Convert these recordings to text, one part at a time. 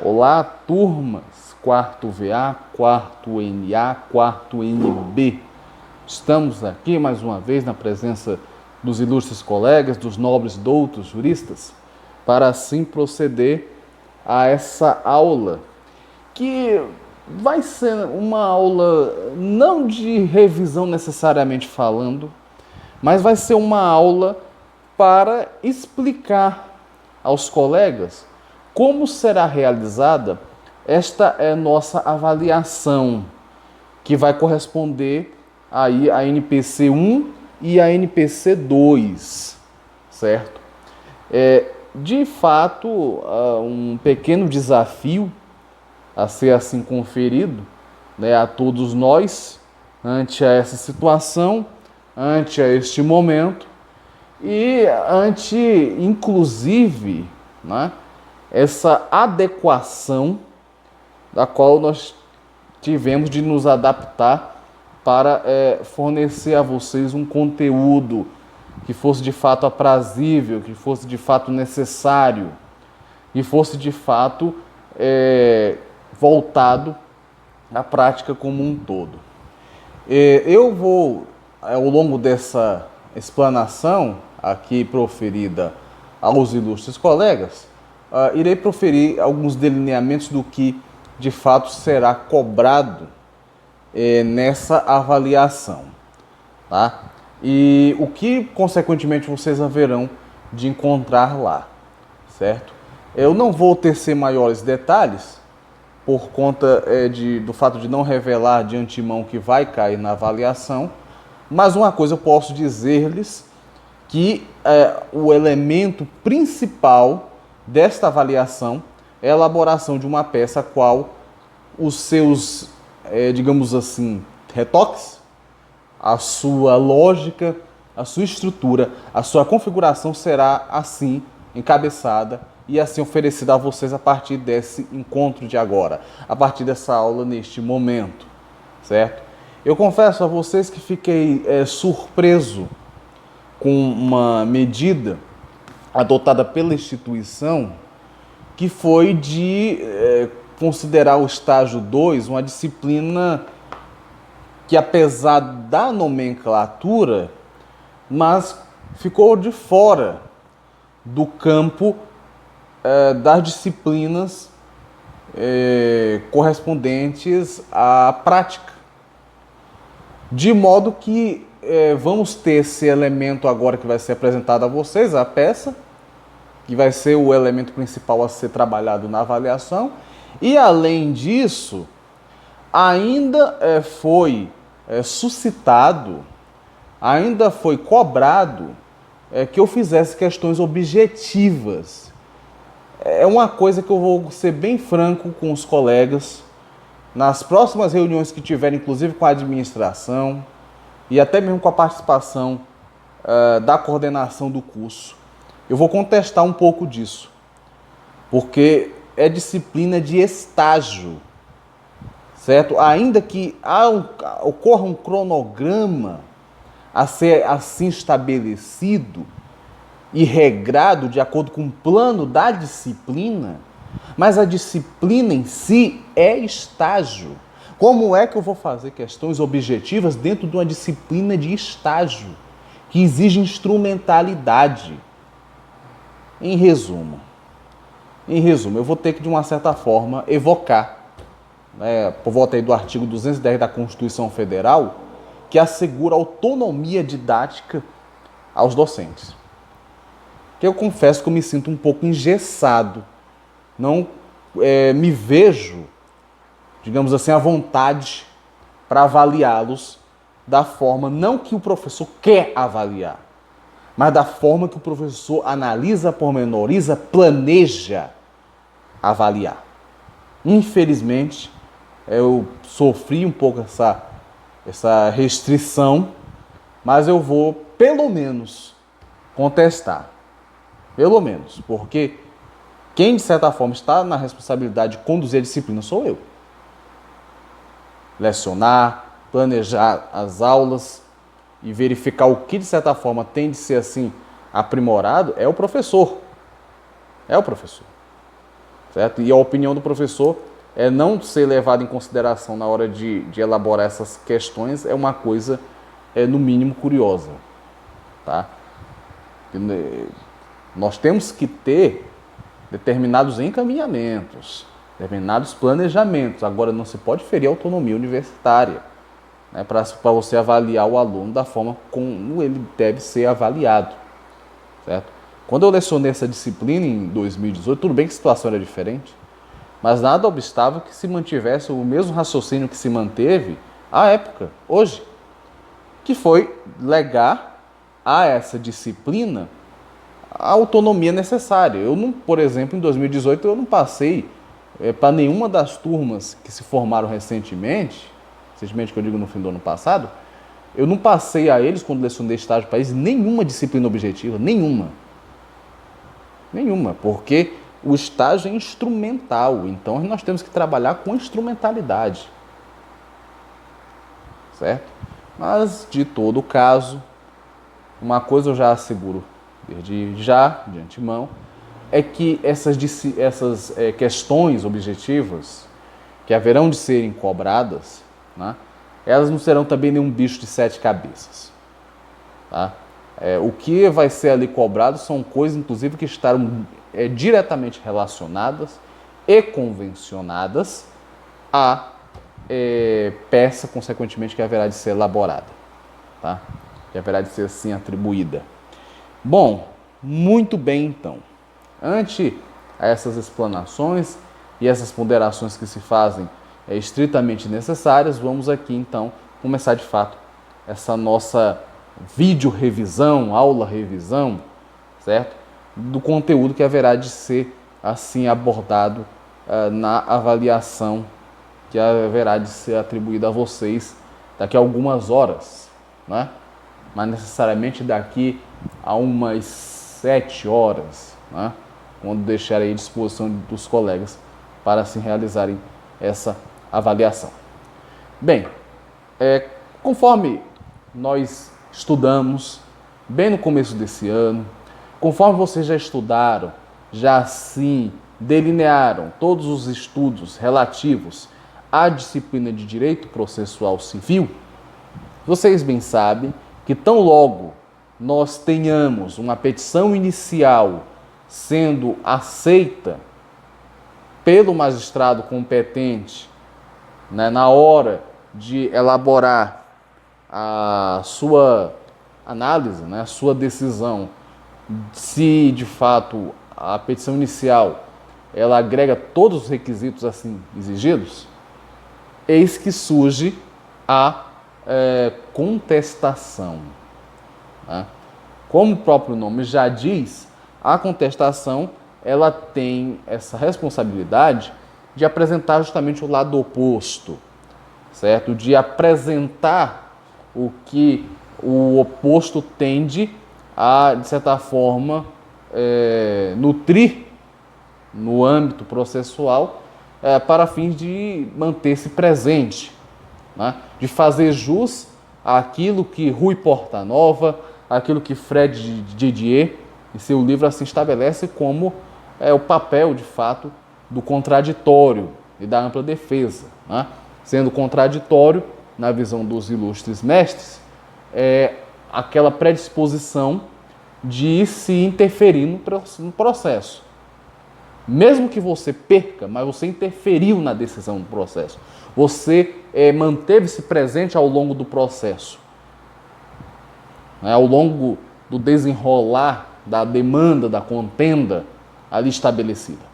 Olá, turmas, quarto VA, quarto NA, quarto NB. Estamos aqui mais uma vez na presença dos ilustres colegas, dos nobres doutos juristas, para assim proceder a essa aula, que vai ser uma aula não de revisão necessariamente falando, mas vai ser uma aula para explicar aos colegas como será realizada esta é nossa avaliação, que vai corresponder aí a NPC 1 e a NPC 2, certo? De fato, um pequeno desafio a ser assim conferido, né, a todos nós ante a essa situação, ante a este momento e ante, inclusive, né, essa adequação da qual nós tivemos de nos adaptar para fornecer a vocês um conteúdo que fosse de fato aprazível, que fosse de fato necessário, que fosse de fato voltado à prática como um todo. Eu vou, ao longo dessa explanação aqui proferida aos ilustres colegas, irei proferir alguns delineamentos do que de fato será cobrado nessa avaliação, tá? E o que consequentemente vocês haverão de encontrar lá, certo? Eu não vou tecer maiores detalhes por conta do fato de não revelar de antemão que vai cair na avaliação, mas uma coisa eu posso dizer-lhes que o elemento principal desta avaliação é a elaboração de uma peça a qual os seus, digamos assim, retoques, a sua lógica, a sua estrutura, a sua configuração será assim encabeçada e assim oferecida a vocês a partir desse encontro de agora, a partir dessa aula neste momento, certo? Eu confesso a vocês que fiquei surpreso com uma medida adotada pela instituição, que foi de considerar o estágio 2 uma disciplina que, apesar da nomenclatura, mas ficou de fora do campo das disciplinas correspondentes à prática. De modo que vamos ter esse elemento agora que vai ser apresentado a vocês, a peça, que vai ser o elemento principal a ser trabalhado na avaliação. E, além disso, ainda foi suscitado, ainda foi cobrado que eu fizesse questões objetivas. É uma coisa que eu vou ser bem franco com os colegas, nas próximas reuniões que tiverem, inclusive com a administração, e até mesmo com a participação da coordenação do curso, eu vou contestar um pouco disso, porque é disciplina de estágio, certo? Ainda que ocorra um cronograma a ser assim estabelecido e regrado de acordo com o plano da disciplina, mas a disciplina em si é estágio. Como é que eu vou fazer questões objetivas dentro de uma disciplina de estágio, que exige instrumentalidade? Em resumo, eu vou ter que, de uma certa forma, evocar, por volta aí do artigo 210 da Constituição Federal, que assegura autonomia didática aos docentes. Que eu confesso que eu me sinto um pouco engessado, não me vejo, digamos assim, à vontade para avaliá-los da forma, não que o professor quer avaliar, mas da forma que o professor analisa, pormenoriza, planeja avaliar. Infelizmente, eu sofri um pouco essa restrição, mas eu vou, pelo menos, contestar. Pelo menos, porque quem, de certa forma, está na responsabilidade de conduzir a disciplina sou eu. Lecionar, planejar as aulas e verificar o que, de certa forma, tem de ser assim aprimorado é o professor. É o professor. certo? E a opinião do professor é não ser levada em consideração na hora de elaborar essas questões é uma coisa, no mínimo, curiosa, tá? Nós temos que ter determinados encaminhamentos, determinados planejamentos. Agora, não se pode ferir a autonomia universitária, né, para você avaliar o aluno da forma como ele deve ser avaliado, certo? Quando eu lecionei essa disciplina em 2018, tudo bem que a situação era diferente, mas nada obstava que se mantivesse o mesmo raciocínio que se manteve à época, hoje, que foi legar a essa disciplina a autonomia necessária. Eu não, por exemplo, em 2018 eu não passei para nenhuma das turmas que se formaram recentemente que eu digo no fim do ano passado, eu não passei a eles, quando lecionei estágio para eles, nenhuma disciplina objetiva, nenhuma. Nenhuma, porque o estágio é instrumental, então nós temos que trabalhar com instrumentalidade, certo? Mas, de todo caso, uma coisa eu já asseguro de antemão, é que essas questões objetivas que haverão de serem cobradas, né, elas não serão também nenhum bicho de 7 cabeças. Tá? O que vai ser ali cobrado são coisas, inclusive, que estarão diretamente relacionadas e convencionadas à peça, consequentemente, que haverá de ser elaborada. Tá? Que haverá de ser, assim, atribuída. Bom, muito bem, então. Ante essas explanações e essas ponderações que se fazem estritamente necessárias, vamos aqui, então, começar, de fato, essa nossa vídeo revisão, aula revisão, certo? Do conteúdo que haverá de ser, assim, abordado na avaliação que haverá de ser atribuída a vocês daqui a algumas horas, né? Mas necessariamente daqui a umas 7 horas, né? Quando deixarei à disposição dos colegas para assim realizarem essa avaliação. Bem, conforme nós estudamos bem no começo desse ano, conforme vocês já estudaram, já assim delinearam todos os estudos relativos à disciplina de Direito Processual Civil, vocês bem sabem que tão logo nós tenhamos uma petição inicial sendo aceita pelo magistrado competente, né, na hora de elaborar a sua análise, né, a sua decisão, se de fato a petição inicial ela agrega todos os requisitos assim exigidos, eis que surge a contestação. Né? Como o próprio nome já diz, a contestação ela tem essa responsabilidade de apresentar justamente o lado oposto, certo? De apresentar o que o oposto tende a, de certa forma, nutrir no âmbito processual para fins de manter-se presente, né? De fazer jus àquilo que Rui Portanova, aquilo que Fred Didier, em seu livro, assim estabelece como o papel, de fato, do contraditório e da ampla defesa. Né? Sendo contraditório, na visão dos ilustres mestres, aquela predisposição de se interferir no processo. Mesmo que você perca, mas você interferiu na decisão do processo. Você manteve-se presente ao longo do processo. Ao longo do desenrolar da demanda, da contenda ali estabelecida.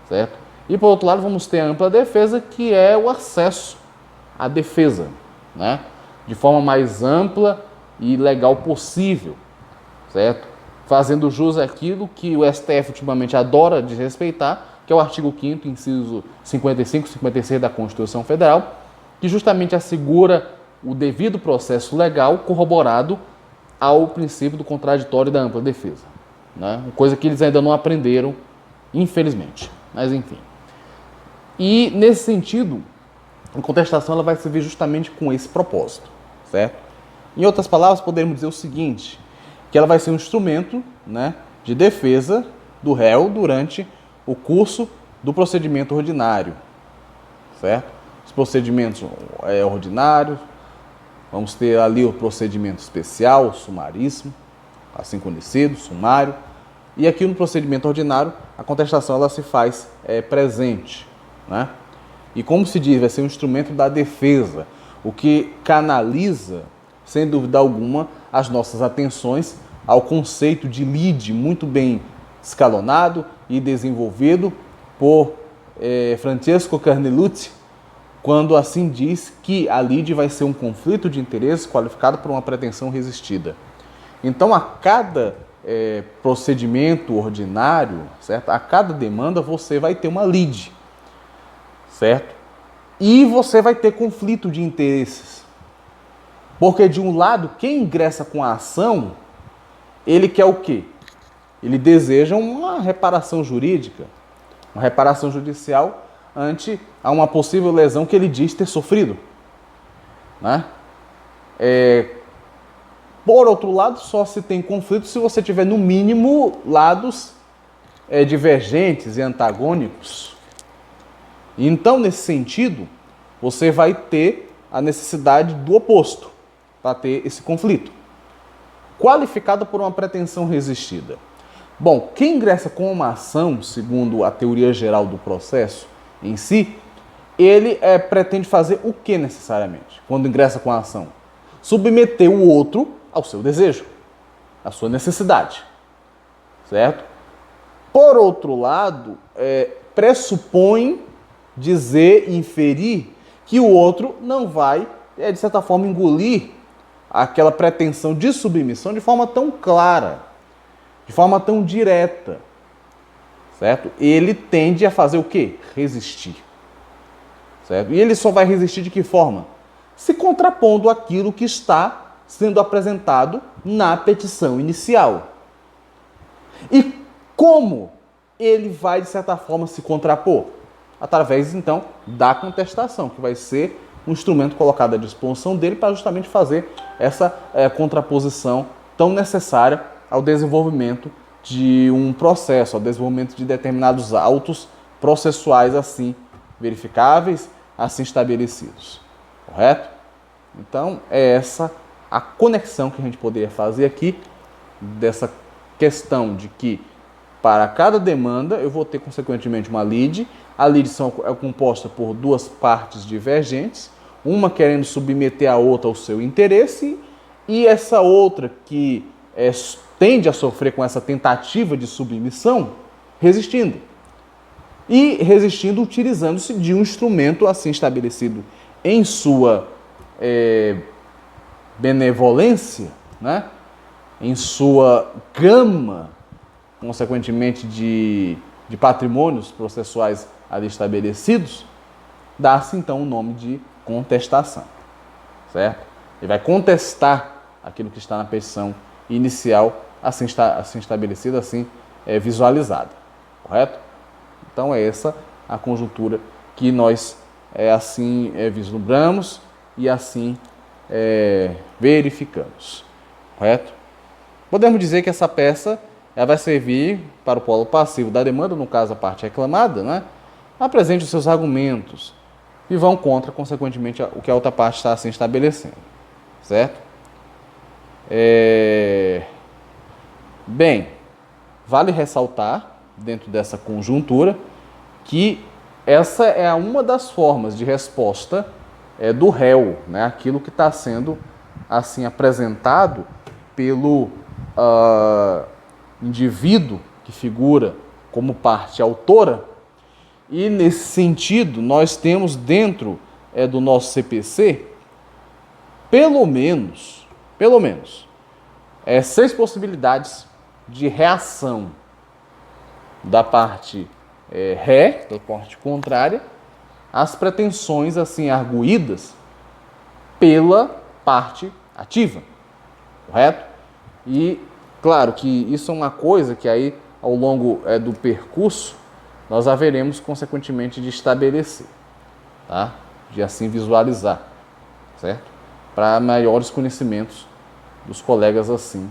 Certo? E, por outro lado, vamos ter a ampla defesa, que é o acesso à defesa, né? De forma mais ampla e legal possível, certo? Fazendo jus àquilo que o STF ultimamente adora desrespeitar, que é o artigo 5º, inciso 55 e 56 da Constituição Federal, que justamente assegura o devido processo legal corroborado ao princípio do contraditório e da ampla defesa. Né? Coisa que eles ainda não aprenderam, infelizmente. Mas, enfim. E, nesse sentido, a contestação ela vai servir justamente com esse propósito, certo? Em outras palavras, poderíamos dizer o seguinte, que ela vai ser um instrumento, né, de defesa do réu durante o curso do procedimento ordinário, certo? Os procedimentos ordinários, vamos ter ali o procedimento especial, o sumaríssimo, assim conhecido, sumário. E aqui no procedimento ordinário, a contestação ela se faz presente, né? E como se diz, vai ser um instrumento da defesa, o que canaliza, sem dúvida alguma, as nossas atenções ao conceito de lide muito bem escalonado e desenvolvido por Francesco Carnelucci, quando assim diz que a lide vai ser um conflito de interesse qualificado por uma pretensão resistida. Então, a cada procedimento ordinário, certo? A cada demanda você vai ter uma lide, certo? E você vai ter conflito de interesses. Porque de um lado, quem ingressa com a ação, ele quer o quê? Ele deseja uma reparação jurídica, uma reparação judicial ante a uma possível lesão que ele diz ter sofrido, né? Por outro lado, só se tem conflito se você tiver, no mínimo, lados divergentes e antagônicos. Então, nesse sentido, você vai ter a necessidade do oposto para ter esse conflito, qualificado por uma pretensão resistida. Bom, quem ingressa com uma ação, segundo a teoria geral do processo em si, ele pretende fazer o que necessariamente quando ingressa com a ação? Submeter o outro ao seu desejo, à sua necessidade, certo? Por outro lado, pressupõe dizer, inferir que o outro não vai, de certa forma, engolir aquela pretensão de submissão de forma tão clara, de forma tão direta, certo? Ele tende a fazer o quê? Resistir, certo? E ele só vai resistir de que forma? Se contrapondo àquilo que está sendo apresentado na petição inicial. E como ele vai, de certa forma, se contrapor? Através, então, da contestação, que vai ser um instrumento colocado à disposição dele para justamente fazer essa contraposição tão necessária ao desenvolvimento de um processo, ao desenvolvimento de determinados autos processuais assim verificáveis, assim estabelecidos. Correto? Então, é essa a conexão que a gente poderia fazer aqui dessa questão de que para cada demanda eu vou ter consequentemente uma lide. A lide é composta por duas partes divergentes, uma querendo submeter a outra ao seu interesse e essa outra que tende a sofrer com essa tentativa de submissão, resistindo. E resistindo utilizando-se de um instrumento assim estabelecido em sua benevolência, né? Em sua gama, consequentemente, de patrimônios processuais ali estabelecidos, dá-se então o nome de contestação, certo? Ele vai contestar aquilo que está na petição inicial, assim estabelecida, assim visualizada, correto? Então é essa a conjuntura que nós assim vislumbramos e assim verificamos, correto? Podemos dizer que essa peça ela vai servir para o polo passivo da demanda, no caso a parte reclamada, né? Apresente os seus argumentos e vão contra, consequentemente, o que a outra parte está assim estabelecendo, certo? Bem, vale ressaltar, dentro dessa conjuntura, que essa é uma das formas de resposta do réu, né? Aquilo que está sendo assim apresentado pelo indivíduo que figura como parte autora. E nesse sentido, nós temos dentro do nosso CPC, pelo menos, 6 possibilidades de reação da parte ré, da parte contrária, às pretensões assim arguídas pela parte ativa, correto? E claro que isso é uma coisa que aí ao longo do percurso nós haveremos consequentemente de estabelecer, tá? De assim visualizar, certo? Para maiores conhecimentos dos colegas assim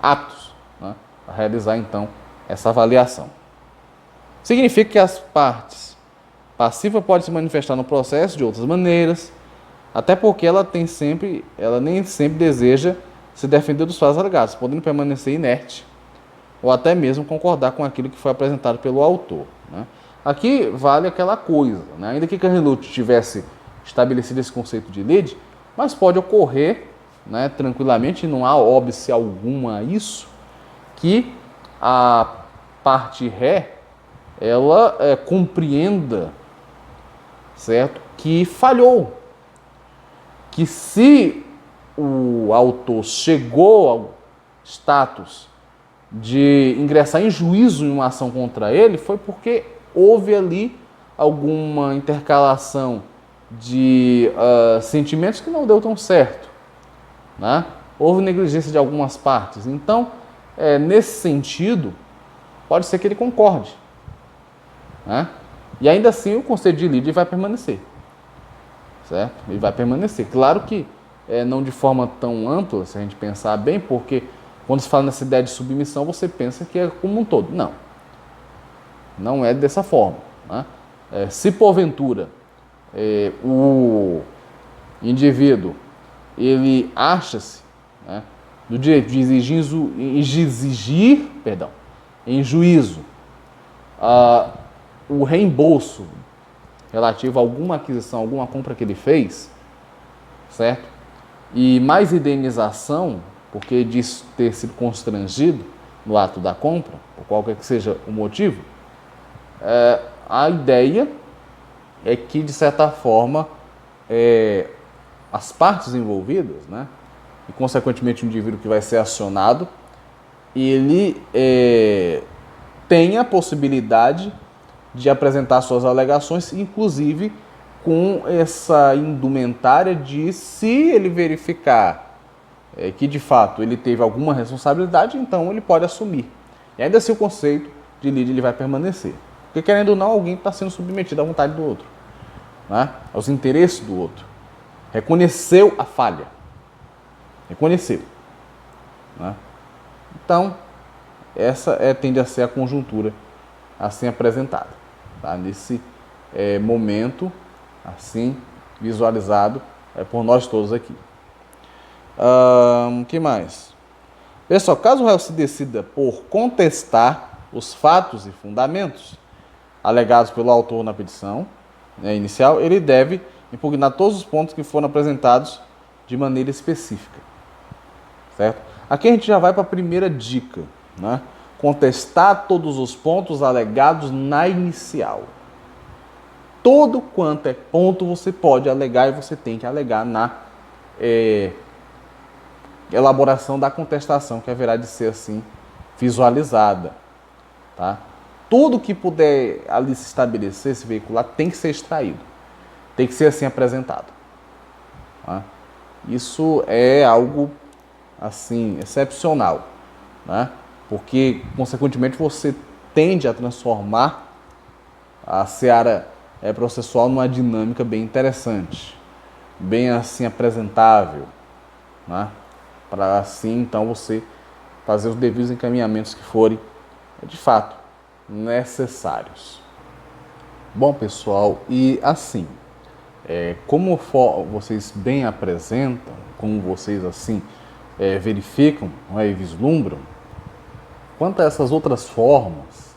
aptos, né? realizar então essa avaliação. Significa que as partes passivas podem se manifestar no processo de outras maneiras, até porque ela nem sempre deseja se defender dos fatos alegados, podendo permanecer inerte ou até mesmo concordar com aquilo que foi apresentado pelo autor, né? Aqui vale aquela coisa, né? Ainda que Carnot tivesse estabelecido esse conceito de lide, mas pode ocorrer, né, tranquilamente, não há óbice alguma a isso, que a parte ré, ela compreenda, certo, que falhou, que se o autor chegou ao status de ingressar em juízo em uma ação contra ele, foi porque houve ali alguma intercalação de sentimentos que não deu tão certo, né? Houve negligência de algumas partes. Então, nesse sentido, pode ser que ele concorde, né? E ainda assim o conceito de lide vai permanecer, certo? Ele vai permanecer. Claro que não de forma tão ampla, se a gente pensar bem, porque quando se fala nessa ideia de submissão, você pensa que é como um todo. Não. Não é dessa forma, né? Se porventura o indivíduo ele acha-se, né, do direito de exigir em juízo o reembolso relativo a alguma aquisição, alguma compra que ele fez, certo? E mais indenização, porque disso ter sido constrangido no ato da compra, por qualquer que seja o motivo, a ideia é que, de certa forma, as partes envolvidas, né, e consequentemente o indivíduo que vai ser acionado, ele tem a possibilidade de apresentar suas alegações, inclusive com essa indumentária de, se ele verificar que de fato ele teve alguma responsabilidade, então ele pode assumir. E ainda assim o conceito de lide ele vai permanecer. Porque, querendo ou não, alguém está sendo submetido à vontade do outro, né, aos interesses do outro. Reconheceu a falha. Reconheceu, né? Então, essa tende a ser a conjuntura assim apresentada, tá? Nesse momento, assim, visualizado por nós todos aqui. O que mais? Pessoal, caso o réu se decida por contestar os fatos e fundamentos alegados pelo autor na petição inicial, ele deve impugnar todos os pontos que foram apresentados de maneira específica, certo? Aqui a gente já vai para a primeira dica, né? Contestar todos os pontos alegados na inicial. Todo quanto é ponto você pode alegar e você tem que alegar na elaboração da contestação, que haverá de ser assim visualizada, tá? Tudo que puder ali se estabelecer, se veicular, tem que ser extraído, tem que ser assim apresentado, tá? Isso é algo assim excepcional, né? Porque consequentemente você tende a transformar a seara processual numa dinâmica bem interessante, bem assim apresentável, né? Para assim então você fazer os devidos encaminhamentos que forem de fato necessários. Bom, pessoal, e assim, como vocês bem apresentam, como vocês assim verificam, e vislumbram, quanto a essas outras formas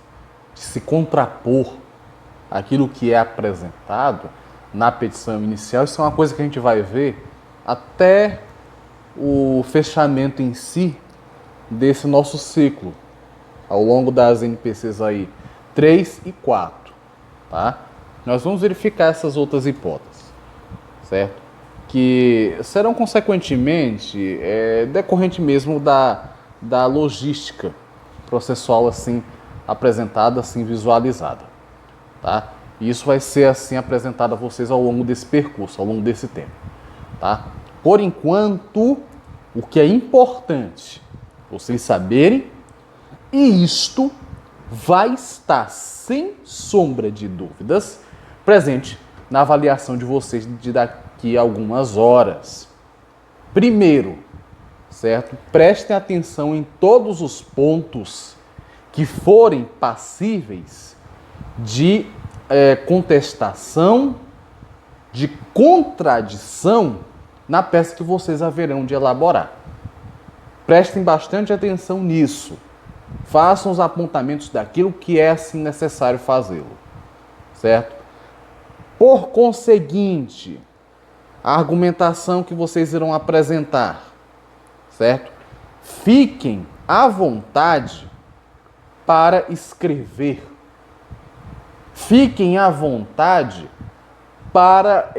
de se contrapor àquilo que é apresentado na petição inicial, isso é uma coisa que a gente vai ver até o fechamento em si desse nosso ciclo, ao longo das NPCs aí 3 e 4, tá? Nós vamos verificar essas outras hipóteses, certo? Que serão consequentemente decorrente mesmo da logística processual assim apresentada, assim visualizada, tá? E isso vai ser assim apresentado a vocês ao longo desse percurso, ao longo desse tempo, tá? Por enquanto, o que é importante vocês saberem, e isto vai estar sem sombra de dúvidas presente na avaliação de vocês de daqui a algumas horas. Primeiro, certo? Prestem atenção em todos os pontos que forem passíveis de contestação, de contradição na peça que vocês haverão de elaborar. Prestem bastante atenção nisso. Façam os apontamentos daquilo que é assim necessário fazê-lo, certo? Por conseguinte, a argumentação que vocês irão apresentar, certo? Fiquem à vontade para escrever. Fiquem à vontade para,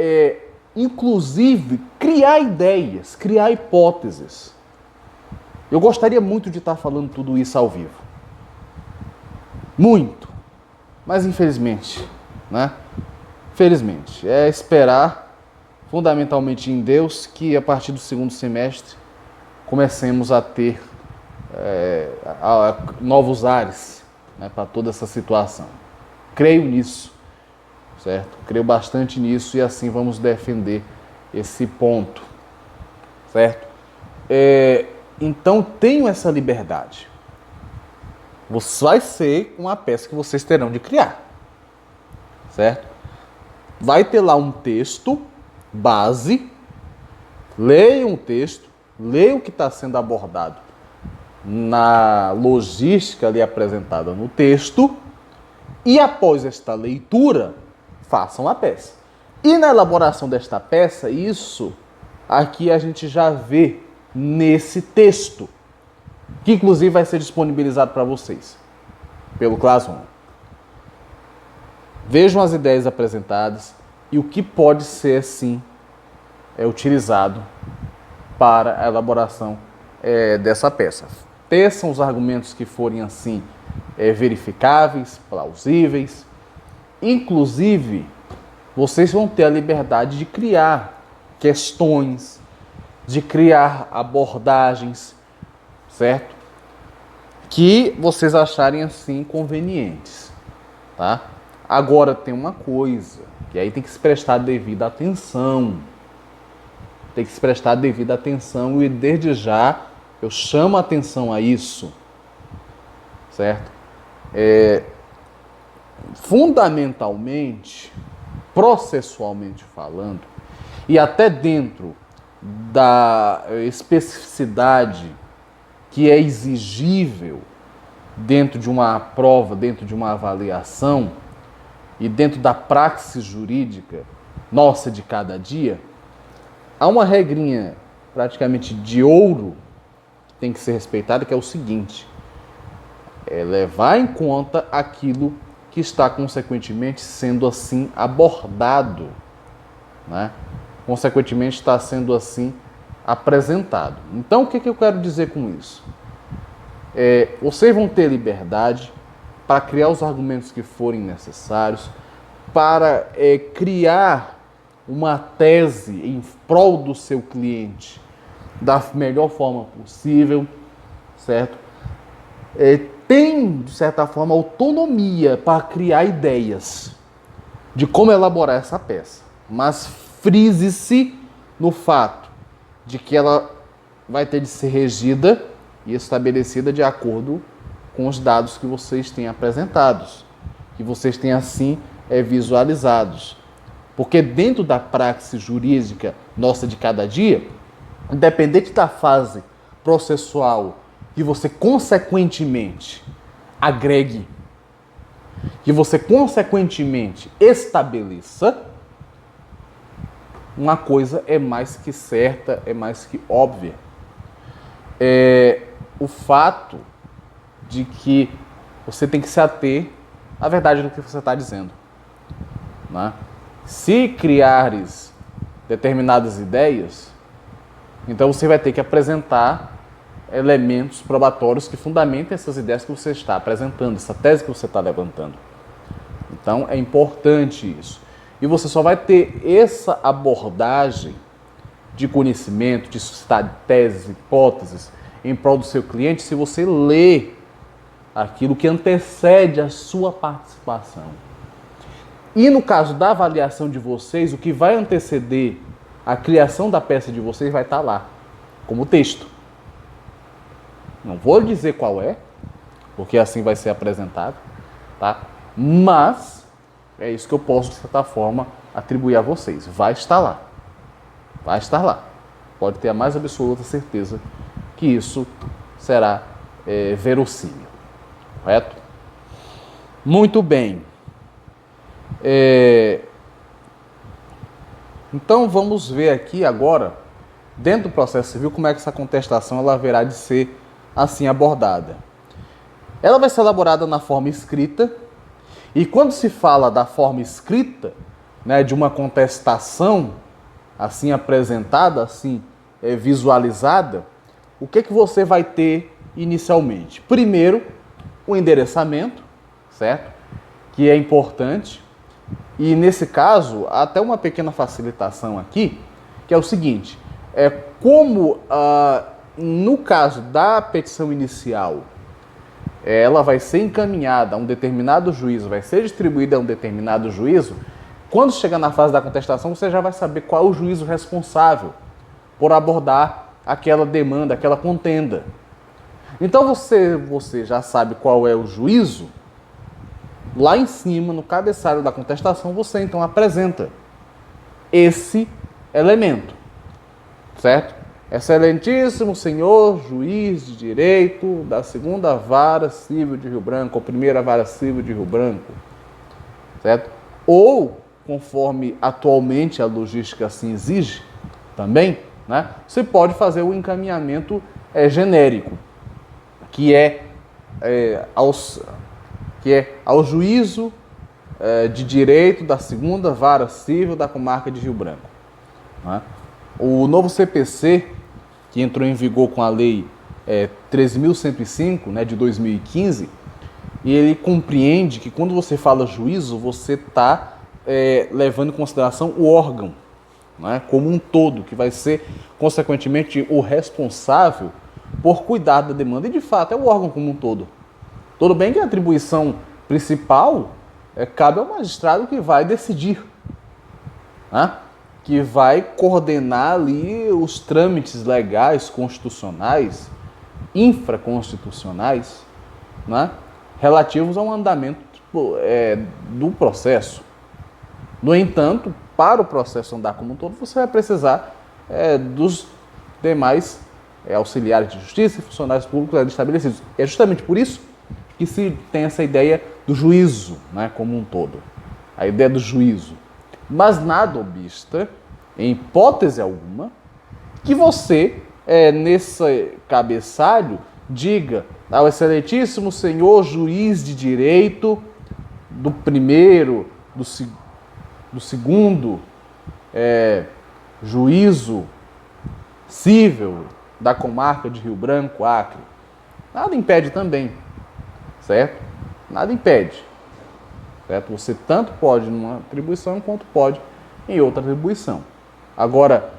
inclusive, criar ideias, criar hipóteses. Eu gostaria muito de estar falando tudo isso ao vivo. Muito. Mas infelizmente, né? Felizmente. É esperar fundamentalmente em Deus que a partir do segundo semestre comecemos a ter novos ares, né, para toda essa situação. Creio nisso, certo? Creio bastante nisso e assim vamos defender esse ponto, certo? Então, tenham essa liberdade. Vai ser uma peça que vocês terão de criar, certo? Vai ter lá um texto base, leiam o texto, leiam o que está sendo abordado na logística ali apresentada no texto e após esta leitura, façam a peça. E na elaboração desta peça, isso aqui a gente já vê nesse texto, que inclusive vai ser disponibilizado para vocês pelo Classroom. Vejam as ideias apresentadas e o que pode ser, sim, utilizado para a elaboração dessa peça. Teçam os argumentos que forem, assim, verificáveis, plausíveis. Inclusive, vocês vão ter a liberdade de criar questões, de criar abordagens, certo? Que vocês acharem assim convenientes, tá? Agora tem uma coisa, que aí tem que se prestar devida atenção. Tem que se prestar devida atenção e desde já eu chamo a atenção a isso, certo? Fundamentalmente, processualmente falando, e até dentro da especificidade que é exigível dentro de uma prova, dentro de uma avaliação e dentro da praxis jurídica nossa de cada dia, há uma regrinha praticamente de ouro que tem que ser respeitada, que é o seguinte: levar em conta aquilo que está consequentemente sendo assim abordado, né? Consequentemente está sendo assim apresentado. Então, o que eu quero dizer com isso? Vocês vão ter liberdade para criar os argumentos que forem necessários, para criar uma tese em prol do seu cliente da melhor forma possível, certo? Tem, de certa forma, autonomia para criar ideias de como elaborar essa peça, mas frise-se no fato de que ela vai ter de ser regida e estabelecida de acordo com os dados que vocês têm apresentados, que vocês têm assim visualizados. Porque dentro da praxis jurídica nossa de cada dia, independente da fase processual que você consequentemente agregue, que você consequentemente estabeleça, uma coisa é mais que certa, é mais que óbvia. O fato de que você tem que se ater à verdade do que você está dizendo, né? Se criares determinadas ideias, então você vai ter que apresentar elementos probatórios que fundamentem essas ideias que você está apresentando, essa tese que você está levantando. Então é importante isso. E você só vai ter essa abordagem de conhecimento, de suscitar teses, hipóteses em prol do seu cliente se você ler aquilo que antecede a sua participação. E no caso da avaliação de vocês, o que vai anteceder a criação da peça de vocês vai estar lá, como texto. Não vou dizer qual é, porque assim vai ser apresentado, tá? Mas é isso que eu posso, de certa forma, atribuir a vocês. Vai estar lá. Vai estar lá. Pode ter a mais absoluta certeza que isso será verossímil. Correto? Muito bem. Então vamos ver aqui agora, dentro do processo civil, como é que essa contestação ela haverá de ser assim abordada. Ela vai ser elaborada na forma escrita, e quando se fala da forma escrita, né, de uma contestação assim apresentada, assim visualizada, o que você vai ter inicialmente? Primeiro, o endereçamento, certo? Que é importante. E nesse caso, até uma pequena facilitação aqui, que é o seguinte, no caso da petição inicial, ela vai ser encaminhada a um determinado juízo, vai ser distribuída a um determinado juízo, quando chegar na fase da contestação, você já vai saber qual é o juízo responsável por abordar aquela demanda, aquela contenda. Então você já sabe qual é o juízo, lá em cima, no cabeçalho da contestação, você então apresenta esse elemento, certo? Excelentíssimo senhor juiz de direito da 2ª Vara Civil de Rio Branco, ou 1ª Vara Civil de Rio Branco, certo? Ou, conforme atualmente a logística assim exige também, né? Você pode fazer o encaminhamento genérico, que é ao juízo de direito da 2ª Vara Civil da comarca de Rio Branco. Né? O novo CPC, que entrou em vigor com a lei 13.105, né, de 2015, e ele compreende que quando você fala juízo, você está levando em consideração o órgão, né, como um todo, que vai ser, consequentemente, o responsável por cuidar da demanda. E, de fato, é o órgão como um todo. Tudo bem que a atribuição principal cabe ao magistrado que vai decidir, né? Que vai coordenar ali os trâmites legais, constitucionais, infraconstitucionais, né? Relativos ao andamento do processo. No entanto, para o processo andar como um todo, você vai precisar dos demais auxiliares de justiça e funcionários públicos estabelecidos. É justamente por isso que se tem essa ideia do juízo, né, como um todo. A ideia do juízo. Mas nada obsta, em hipótese alguma, que você, nesse cabeçalho, diga ao excelentíssimo senhor juiz de direito do primeiro, do segundo juízo cível da comarca de Rio Branco, Acre. Nada impede também, certo? Nada impede, certo? Você tanto pode numa atribuição quanto pode em outra atribuição. Agora,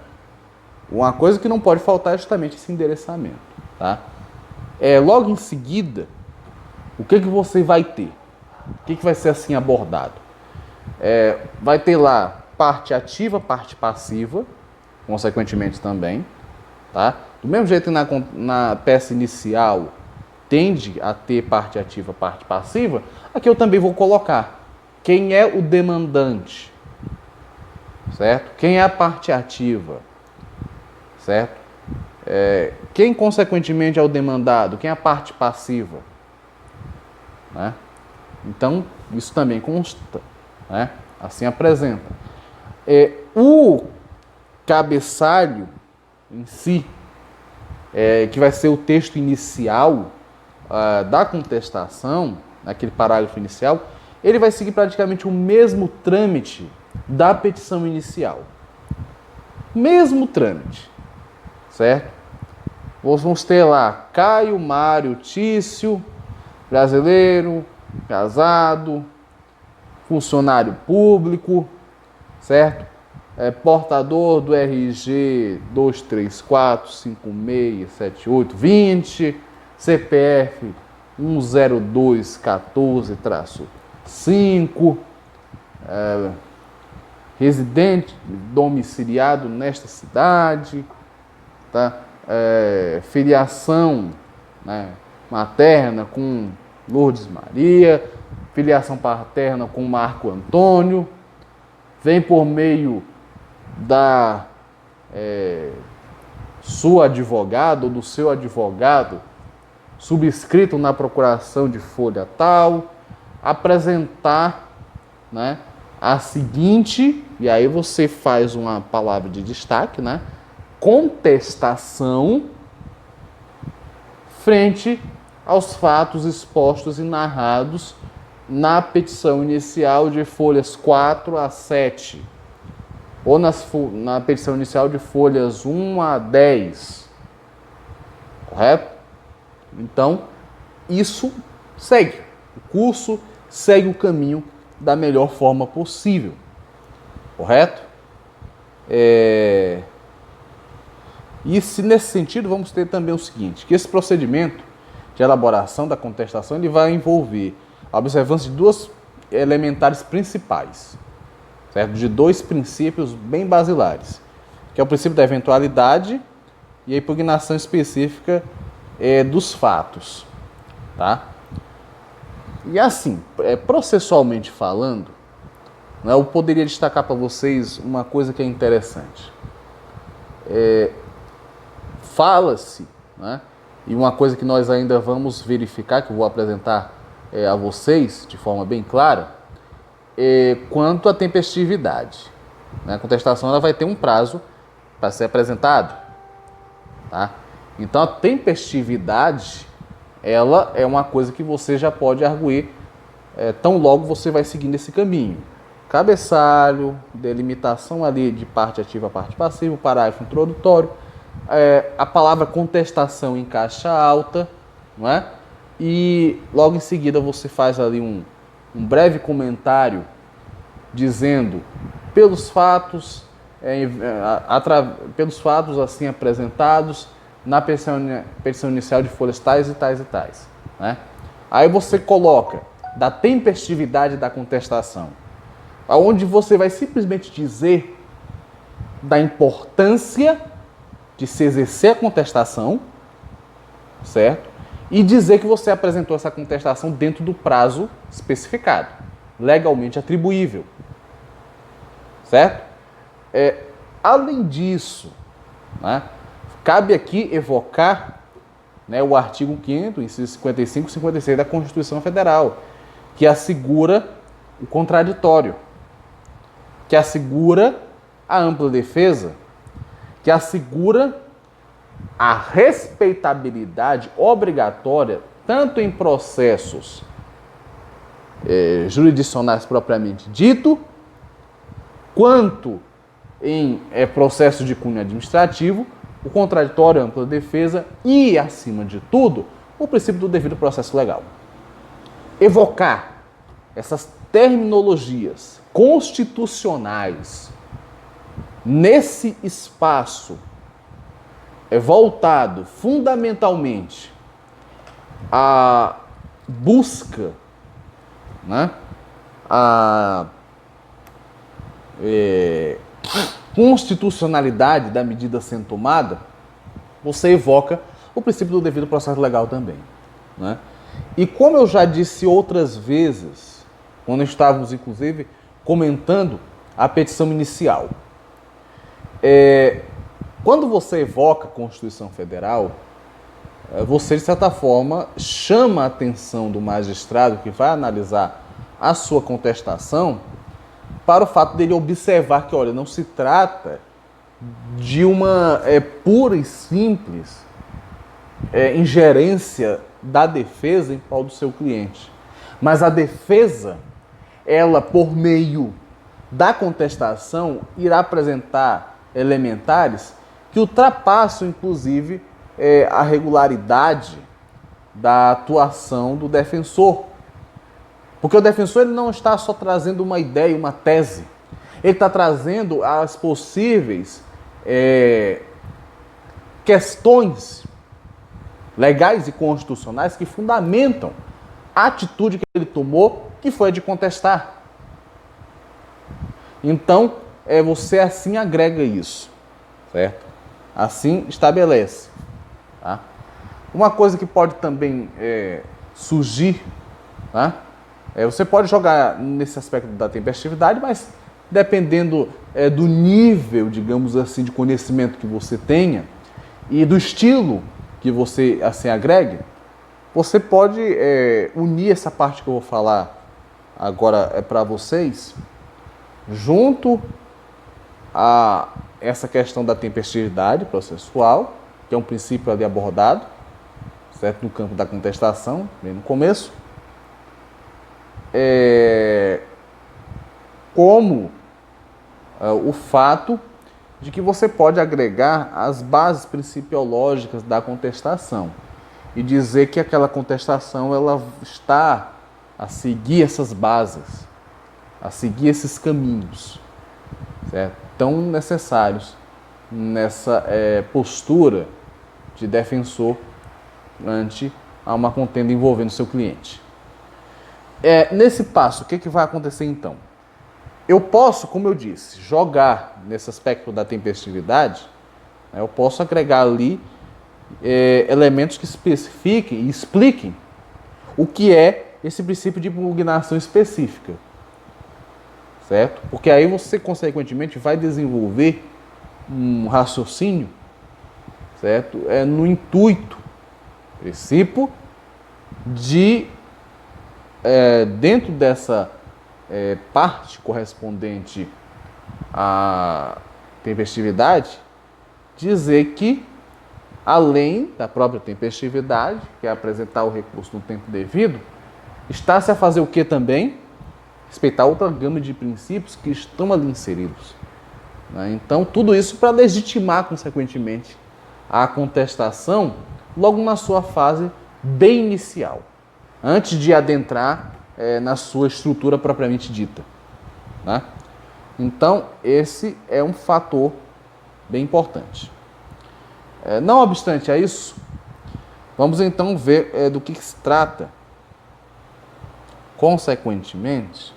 uma coisa que não pode faltar é justamente esse endereçamento, tá? Logo em seguida, o que você vai ter? O que vai ser assim abordado? Vai ter lá parte ativa, parte passiva, consequentemente também, tá? Do mesmo jeito que na peça inicial tende a ter parte ativa, parte passiva, aqui eu também vou colocar quem é o demandante, certo? Quem é a parte ativa, certo? Quem, consequentemente, é o demandado? Quem é a parte passiva? Né? Então, isso também consta, né? Assim apresenta. O cabeçalho em si, que vai ser o texto inicial da contestação, naquele parágrafo inicial, ele vai seguir praticamente o mesmo trâmite da petição inicial. Mesmo trâmite, certo? Vamos ter lá Caio, Mário, Tício, brasileiro, casado, funcionário público, certo? Portador do RG 234567820, CPF 10214-5, residente domiciliado nesta cidade, tá? Filiação né, materna com Lourdes Maria, filiação paterna com Marco Antônio, vem por meio da sua advogada ou do seu advogado, subscrito na procuração de folha tal, apresentar, né, a seguinte, e aí você faz uma palavra de destaque, né, contestação frente aos fatos expostos e narrados na petição inicial de folhas 4 a 7, ou na petição inicial de folhas 1 a 10, correto? Então, isso segue, o curso segue o caminho da melhor forma possível, correto? E nesse sentido, vamos ter também o seguinte, que esse procedimento de elaboração da contestação ele vai envolver a observância de duas elementares principais, certo? De dois princípios bem basilares, que é o princípio da eventualidade e a impugnação específica dos fatos, tá? E assim, processualmente falando, né, eu poderia destacar para vocês uma coisa que é interessante. Fala-se, né, e uma coisa que nós ainda vamos verificar, que eu vou apresentar a vocês de forma bem clara, quanto à tempestividade. Né? A contestação ela vai ter um prazo para ser apresentada. Tá? Então a tempestividade ela é uma coisa que você já pode arguir tão logo você vai seguindo esse caminho. Cabeçalho, delimitação ali de parte ativa a parte passiva, parágrafo introdutório, a palavra contestação em caixa alta, não é? E logo em seguida você faz ali um breve comentário dizendo pelos fatos assim apresentados na petição inicial de folhas tais e tais e tais, né? Aí você coloca da tempestividade da contestação, onde você vai simplesmente dizer da importância de se exercer a contestação, certo? E dizer que você apresentou essa contestação dentro do prazo especificado, legalmente atribuível, certo? Além disso, né, cabe aqui evocar, né, o artigo 5º, inciso 55 e 56 da Constituição Federal, que assegura o contraditório, que assegura a ampla defesa, que assegura a respeitabilidade obrigatória tanto em processos jurisdicionais propriamente dito, quanto em processo de cunho administrativo, o contraditório, a ampla defesa e, acima de tudo, o princípio do devido processo legal. Evocar essas terminologias constitucionais nesse espaço voltado fundamentalmente à busca, né, a constitucionalidade da medida sendo tomada, você evoca o princípio do devido processo legal também, né? E como eu já disse outras vezes, quando estávamos inclusive comentando a petição inicial, quando você evoca a Constituição Federal, você de certa forma chama a atenção do magistrado que vai analisar a sua contestação para o fato dele observar que, olha, não se trata de uma pura e simples ingerência da defesa em prol do seu cliente. Mas a defesa, ela, por meio da contestação, irá apresentar elementares que ultrapassam, inclusive, a regularidade da atuação do defensor. Porque o defensor ele não está só trazendo uma ideia, uma tese. Ele está trazendo as possíveis questões legais e constitucionais que fundamentam a atitude que ele tomou, que foi a de contestar. Então, você assim agrega isso, certo? Assim estabelece. Tá? Uma coisa que pode também surgir, tá? Você pode jogar nesse aspecto da tempestividade, mas dependendo do nível, digamos assim, de conhecimento que você tenha e do estilo que você assim agregue, você pode unir essa parte que eu vou falar agora para vocês, junto a essa questão da tempestividade processual, que é um princípio ali abordado, certo? No campo da contestação, bem no começo, como o fato de que você pode agregar as bases principiológicas da contestação e dizer que aquela contestação ela está a seguir essas bases, a seguir esses caminhos, certo? Tão necessários nessa postura de defensor ante a uma contenda envolvendo seu cliente. Nesse passo, o que vai acontecer então? Eu posso, como eu disse, jogar nesse aspecto da tempestividade, eu posso agregar ali elementos que especifiquem e expliquem o que é esse princípio de impugnação específica, certo? Porque aí você, consequentemente, vai desenvolver um raciocínio, certo? No intuito, princípio, de, dentro dessa parte correspondente à tempestividade, dizer que, além da própria tempestividade, que é apresentar o recurso no tempo devido, está-se a fazer o que também? Respeitar outra gama de princípios que estão ali inseridos. Então, tudo isso para legitimar, consequentemente, a contestação logo na sua fase bem inicial, antes de adentrar na sua estrutura propriamente dita. Né? Então, esse é um fator bem importante. Não obstante a isso, vamos então ver do que se trata, consequentemente,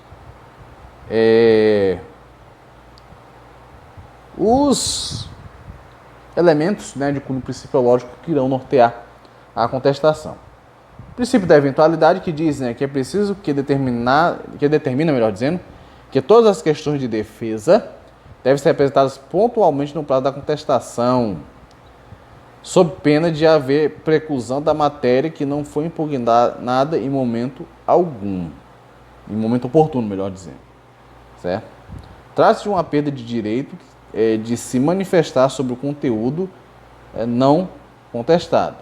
os elementos de cunho principiológico que irão nortear a contestação. O princípio da eventualidade, que diz que é preciso que determina, melhor dizendo, que todas as questões de defesa devem ser apresentadas pontualmente no prazo da contestação, sob pena de haver preclusão da matéria que não foi impugnada em momento algum, em momento oportuno, melhor dizendo, certo? Trata-se de uma perda de direito de se manifestar sobre o conteúdo não contestado,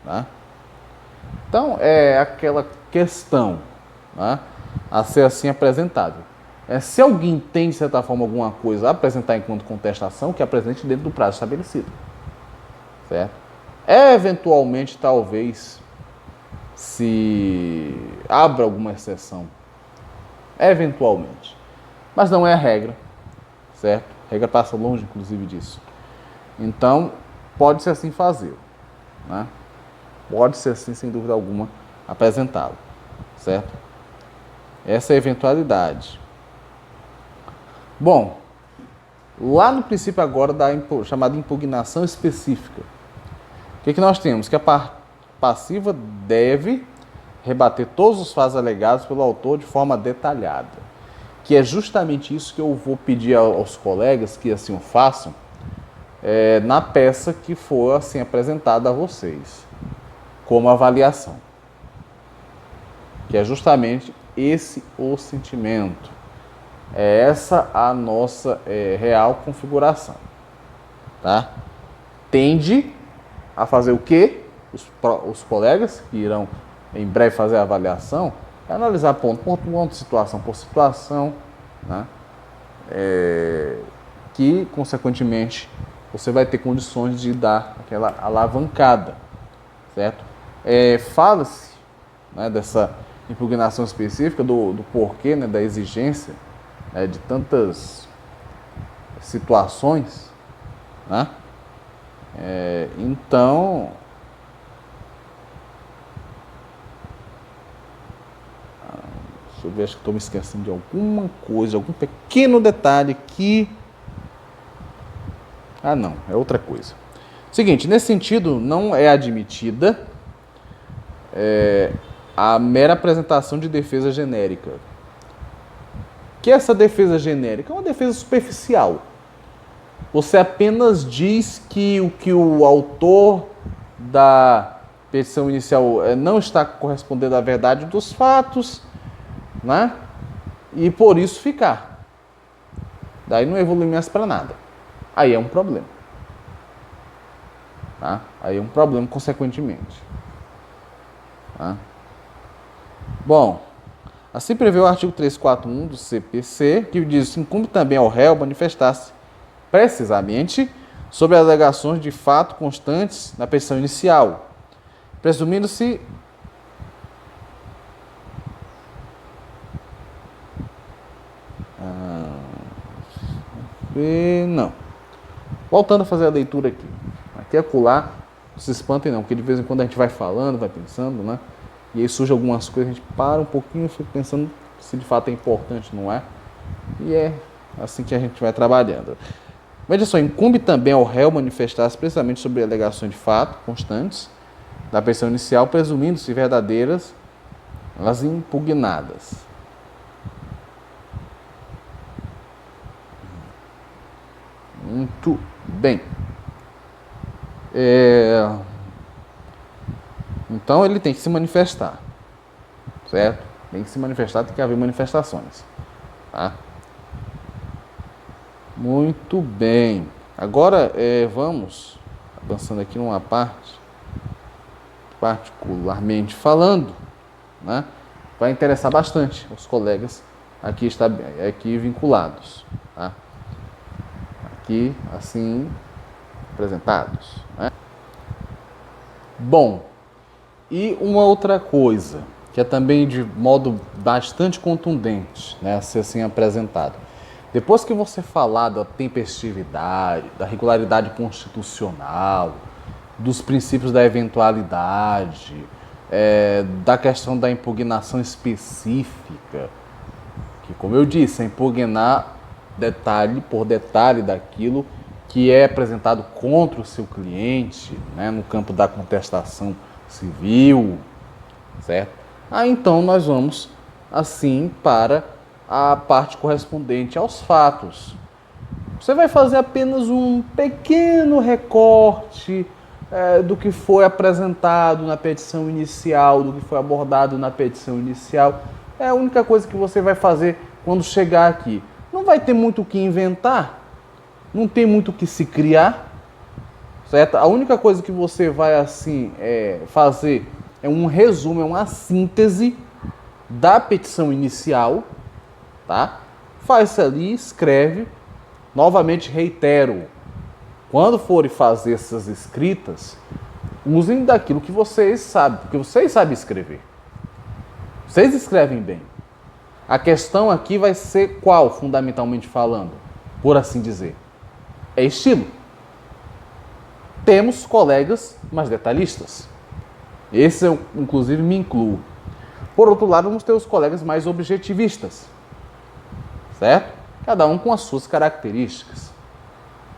tá? Então, é aquela questão, né, a ser assim apresentável. Se alguém tem, de certa forma, alguma coisa a apresentar enquanto contestação, que apresente dentro do prazo estabelecido. Certo? Eventualmente, talvez, se abra alguma exceção. Eventualmente. Mas não é a regra. Certo? A regra passa longe, inclusive, disso. Então, pode-se assim fazer. Né? Pode-se assim, sem dúvida alguma, apresentá-lo. Certo? Essa é a eventualidade. Bom, lá no princípio agora da chamada impugnação específica, o que nós temos? Que a parte passiva deve rebater todos os fatos alegados pelo autor de forma detalhada, que é justamente isso que eu vou pedir aos colegas que assim o façam na peça que for assim apresentada a vocês, como avaliação, que é justamente esse o sentimento. É essa a nossa real configuração, tá? Tende a fazer o quê? Os colegas que irão em breve fazer a avaliação, analisar ponto por ponto, situação por situação, né? Que, consequentemente, você vai ter condições de dar aquela alavancada, certo? Fala-se, né, dessa impugnação específica, do porquê, né, da exigência de tantas situações, né? Então, deixa eu ver, acho que estou me esquecendo de alguma coisa, algum pequeno detalhe que... Ah, não, é outra coisa. Seguinte, nesse sentido, não é admitida a mera apresentação de defesa genérica. Que essa defesa genérica é uma defesa superficial. Você apenas diz que o autor da petição inicial não está correspondendo à verdade dos fatos, né? E por isso ficar. Daí não evolui mais para nada. Aí é um problema. Tá? Aí é um problema, consequentemente. Tá? Bom, assim prevê o artigo 341 do CPC, que diz que incumbe também ao réu manifestar-se precisamente sobre as alegações de fato constantes na petição inicial, presumindo-se não. Voltando a fazer a leitura aqui. Aqui é acolá, não se espantem não, porque de vez em quando a gente vai falando, vai pensando, né? E aí surge algumas coisas, a gente para um pouquinho e fica pensando se de fato é importante, não é? E é assim que a gente vai trabalhando. Veja só, incumbe também ao réu manifestar-se precisamente sobre alegações de fato constantes da petição inicial, presumindo-se verdadeiras as impugnadas. Muito bem. Então ele tem que se manifestar, certo? Tem que se manifestar, tem que haver manifestações, tá? Muito bem. Agora vamos avançando aqui numa parte, particularmente falando, né? Vai interessar bastante os colegas aqui vinculados, tá? Aqui assim apresentados, né? Bom, e uma outra coisa que é também de modo bastante contundente, né, a ser assim apresentado. Depois que você falar da tempestividade, da regularidade constitucional, dos princípios da eventualidade, da questão da impugnação específica, que, como eu disse, é impugnar detalhe por detalhe daquilo que é apresentado contra o seu cliente, né, no campo da contestação civil, certo? Então nós vamos assim para a parte correspondente aos fatos. Você vai fazer apenas um pequeno recorte do que foi apresentado na petição inicial, do que foi abordado na petição inicial. É a única coisa que você vai fazer quando chegar aqui. Não vai ter muito o que inventar, não tem muito o que se criar, certo? A única coisa que você vai assim fazer é um resumo, é uma síntese da petição inicial, tá? Faz ali, escreve. Novamente reitero, quando forem fazer essas escritas, usem daquilo que vocês sabem, porque vocês sabem escrever. Vocês escrevem bem. A questão aqui vai ser qual, fundamentalmente falando, por assim dizer? É estilo. Temos colegas mais detalhistas. Esse eu, inclusive, me incluo. Por outro lado, vamos ter os colegas mais objetivistas. Certo? Cada um com as suas características.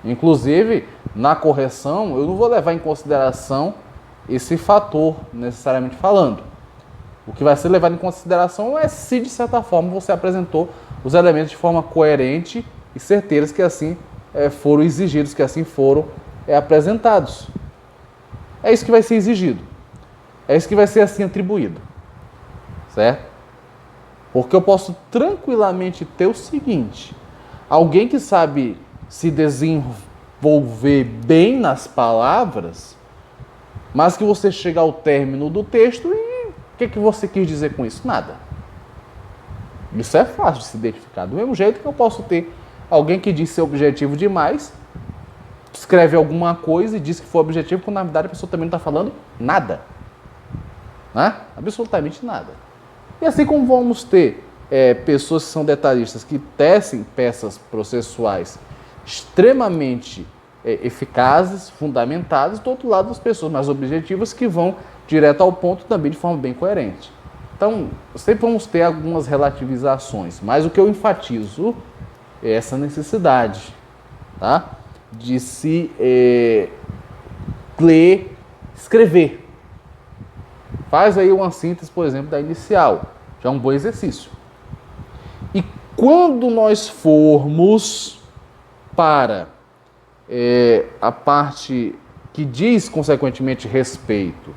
Inclusive, na correção, eu não vou levar em consideração esse fator, necessariamente falando. O que vai ser levado em consideração é se, de certa forma, você apresentou os elementos de forma coerente e certeiras que assim foram exigidos, que assim foram apresentados. É isso que vai ser exigido. É isso que vai ser assim atribuído. Certo? Porque eu posso tranquilamente ter o seguinte: alguém que sabe se desenvolver bem nas palavras, mas que você chega ao término do texto e o que você quis dizer com isso? Nada. Isso é fácil de se identificar. Do mesmo jeito que eu posso ter alguém que diz ser objetivo demais, escreve alguma coisa e diz que foi objetivo, quando na verdade a pessoa também não está falando nada. Né? Absolutamente nada. E assim como vamos ter pessoas que são detalhistas, que tecem peças processuais extremamente eficazes, fundamentadas, do outro lado as pessoas mais objetivas que vão direto ao ponto também de forma bem coerente. Então, sempre vamos ter algumas relativizações, mas o que eu enfatizo é essa necessidade, tá? De se ler, escrever. Faz aí uma síntese, por exemplo, da inicial. Já é um bom exercício. E quando nós formos para a parte que diz, consequentemente, respeito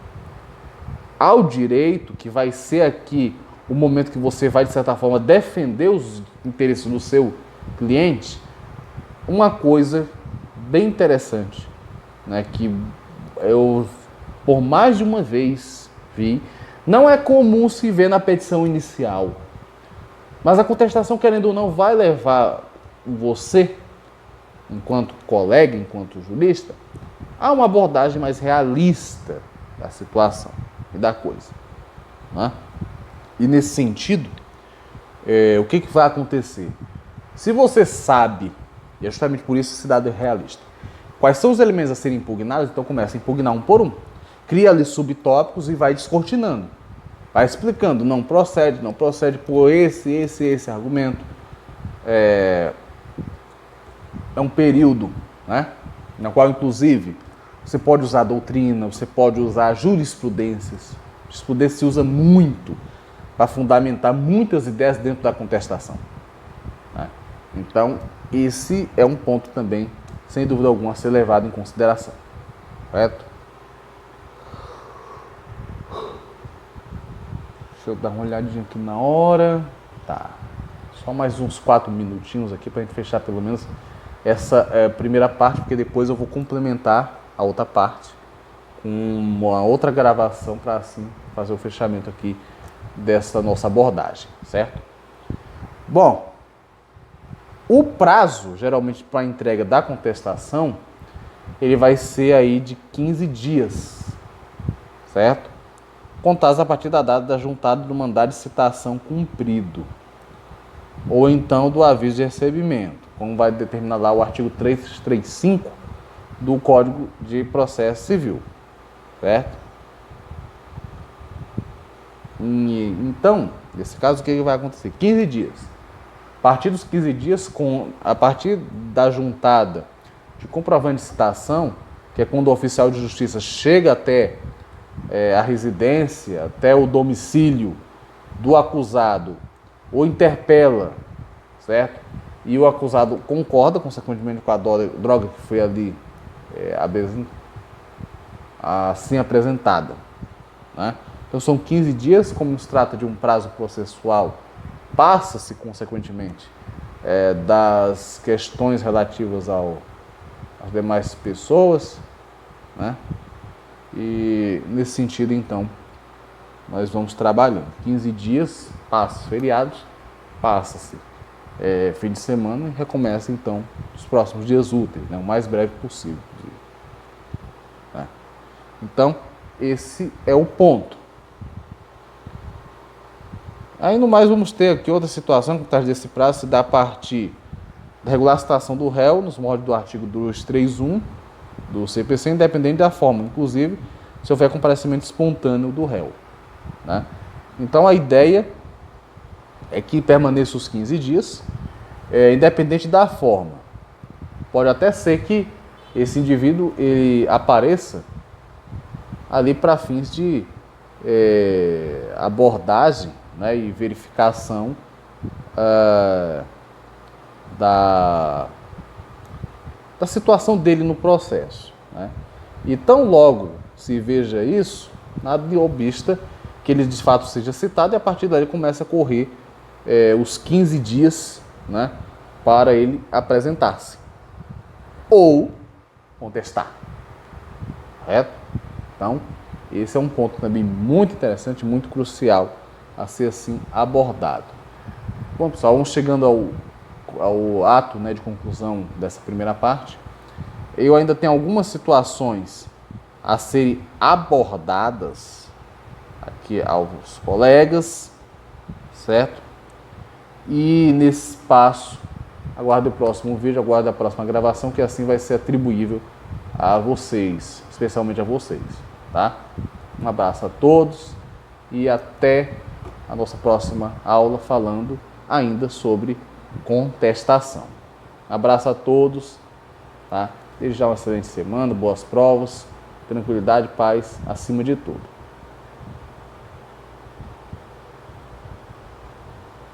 ao direito, que vai ser aqui o momento que você vai, de certa forma, defender os interesses do seu cliente, uma coisa bem interessante, né, que eu, por mais de uma vez, vi, não é comum se ver na petição inicial, mas a contestação, querendo ou não, vai levar você, enquanto colega, enquanto jurista, a uma abordagem mais realista da situação e da coisa, né? E nesse sentido, o que vai acontecer? Se você sabe, e é justamente por isso esse dado é realista, quais são os elementos a serem impugnados, então começa a impugnar um por um. Cria ali subtópicos e vai descortinando. Vai explicando, não procede por esse argumento. É um período, né, na qual, inclusive, você pode usar doutrina, você pode usar jurisprudências. Jurisprudência se usa muito para fundamentar muitas ideias dentro da contestação, né? Então, esse é um ponto também, sem dúvida alguma, a ser levado em consideração. Correto? Deixa eu dar uma olhadinha aqui na hora. Tá. Só mais uns 4 minutinhos aqui para a gente fechar pelo menos essa primeira parte, porque depois eu vou complementar a outra parte com uma outra gravação para assim fazer o fechamento aqui dessa nossa abordagem, certo? Bom, o prazo, geralmente, para a entrega da contestação, ele vai ser aí de 15 dias, certo? Contados a partir da data da juntada do mandado de citação cumprido, ou então do aviso de recebimento, como vai determinar lá o artigo 335 do Código de Processo Civil, certo? Então, nesse caso, o que vai acontecer? 15 dias. A partir dos 15 dias, a partir da juntada de comprovante de citação, que é quando o oficial de justiça chega até a residência, até o domicílio do acusado, ou interpela, certo? E o acusado concorda, consequentemente, com a droga que foi ali assim apresentada, né? Então são 15 dias, como se trata de um prazo processual, passa-se, consequentemente, das questões relativas às demais pessoas, né? E nesse sentido, então, nós vamos trabalhando. 15 dias, passa feriados, passa-se fim de semana e recomeça, então, os próximos dias úteis, né? O mais breve possível. Né? Então, esse é o ponto. Aí, no mais, vamos ter aqui outra situação que, por trás desse prazo, se dá a partir da regular citação do réu, nos moldes do artigo 231 do CPC, independente da forma, inclusive, se houver comparecimento espontâneo do réu, né? Então, a ideia é que permaneça os 15 dias, independente da forma. Pode até ser que esse indivíduo ele apareça ali para fins de abordagem, né, e verificação da situação dele no processo, né? E tão logo se veja isso, nada de obsta que ele de fato seja citado, e a partir daí começa a correr os 15 dias, né, para ele apresentar-se ou contestar, correto? Então, esse é um ponto também muito interessante, muito crucial a ser assim abordado. Bom, pessoal, vamos chegando ao ato, né, de conclusão dessa primeira parte. Eu ainda tenho algumas situações a serem abordadas aqui aos colegas, certo? E nesse espaço, aguardo o próximo vídeo, aguardo a próxima gravação, que assim vai ser atribuível a vocês, especialmente a vocês, tá? Um abraço a todos e até a nossa próxima aula, falando ainda sobre contestação. Um abraço a todos, tá? Desde já uma excelente semana, boas provas tranquilidade, paz acima de tudo.